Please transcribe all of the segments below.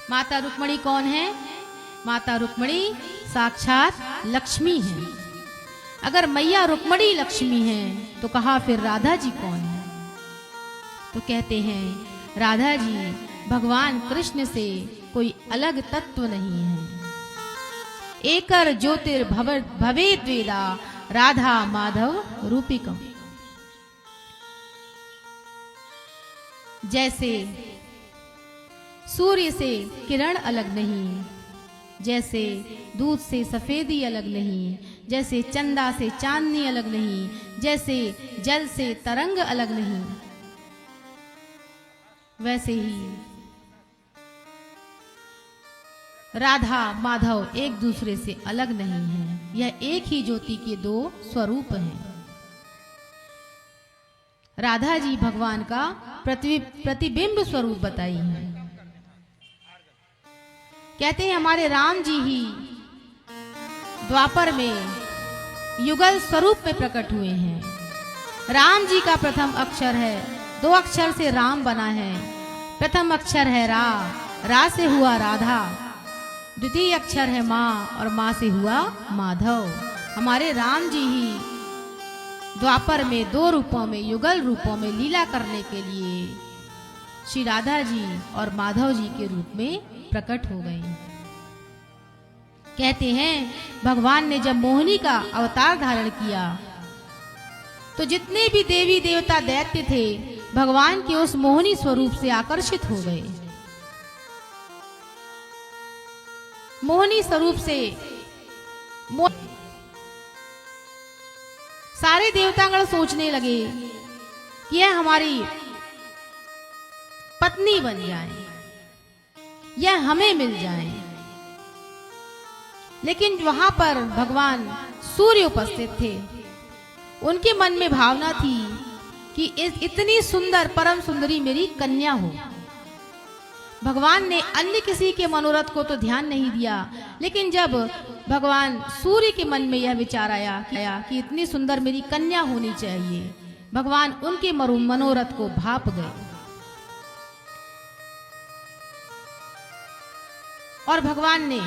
माता रुक्मणी कौन है? माता रुक्मणी साक्षात लक्ष्मी है। अगर मैया रुक्मणी लक्ष्मी है तो कहा फिर राधा जी कौन है? तो कहते हैं राधा जी भगवान कृष्ण से कोई अलग तत्व नहीं है। एकर ज्योतिर्भवेद वेदा राधा माधव रूपिकम। जैसे सूर्य से किरण अलग नहीं, जैसे दूध से सफेदी अलग नहीं, जैसे चंदा से चांदनी अलग नहीं, जैसे जल से तरंग अलग नहीं, वैसे ही राधा माधव एक दूसरे से अलग नहीं है। यह एक ही ज्योति के दो स्वरूप हैं। राधा जी भगवान का प्रतिबिंब स्वरूप बताई है। कहते हैं हमारे राम जी ही द्वापर में युगल स्वरूप में प्रकट हुए हैं। राम जी का प्रथम अक्षर है, 2 अक्षर से राम बना है। प्रथम अक्षर है रा से हुआ राधा। द्वितीय अक्षर है माँ और माँ से हुआ माधव। हमारे राम जी ही द्वापर में 2 रूपों में युगल रूपों में लीला करने के लिए श्री राधा जी और माधव जी के रूप में प्रकट हो गए। कहते हैं भगवान ने जब मोहिनी का अवतार धारण किया तो जितने भी देवी देवता दैत्य थे भगवान के उस मोहिनी स्वरूप से आकर्षित हो गए। मोहिनी स्वरूप से सारे देवतागण सोचने लगे कि यह हमारी पत्नी बन जाए, यह हमें मिल जाए। लेकिन वहां पर भगवान सूर्य उपस्थित थे। उनके मन में भावना थी कि इतनी सुंदर परम सुंदरी मेरी कन्या हो। भगवान ने अन्य किसी के मनोरथ को तो ध्यान नहीं दिया, लेकिन जब भगवान सूर्य के मन में यह विचार आया कि इतनी सुंदर मेरी कन्या होनी चाहिए, भगवान उनके मनोरथ को भाप गए और भगवान ने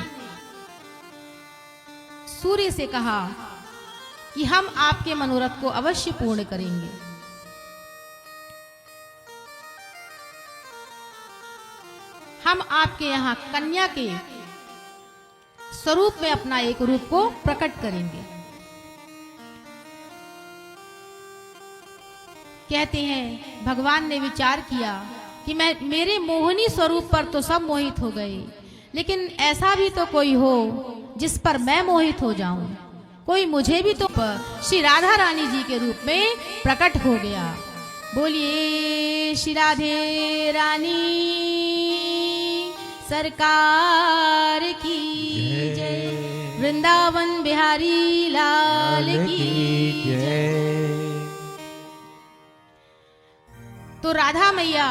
सूर्य से कहा कि हम आपके मनोरथ को अवश्य पूर्ण करेंगे। हम आपके यहाँ कन्या के स्वरूप में अपना एक रूप को प्रकट करेंगे। कहते हैं भगवान ने विचार किया कि मेरे मोहिनी स्वरूप पर तो सब मोहित हो गए, लेकिन ऐसा भी तो कोई हो जिस पर मैं मोहित हो जाऊं। कोई मुझे भी तो श्री राधा रानी जी के रूप में प्रकट हो गया। बोलिए श्री राधे रानी सरकार की जय, वृंदावन बिहारी लाल की जय। तो राधा मैया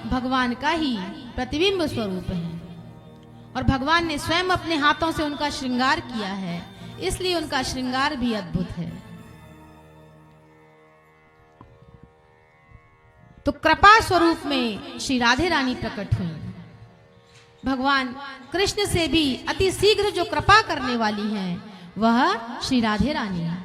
भगवान का ही प्रतिबिंब स्वरूप है और भगवान ने स्वयं अपने हाथों से उनका श्रृंगार किया है, इसलिए उनका श्रृंगार भी अद्भुत है। तो कृपा स्वरूप में श्री राधे रानी प्रकट हुई। भगवान कृष्ण से भी अति शीघ्र जो कृपा करने वाली हैं वह श्री राधे रानी है।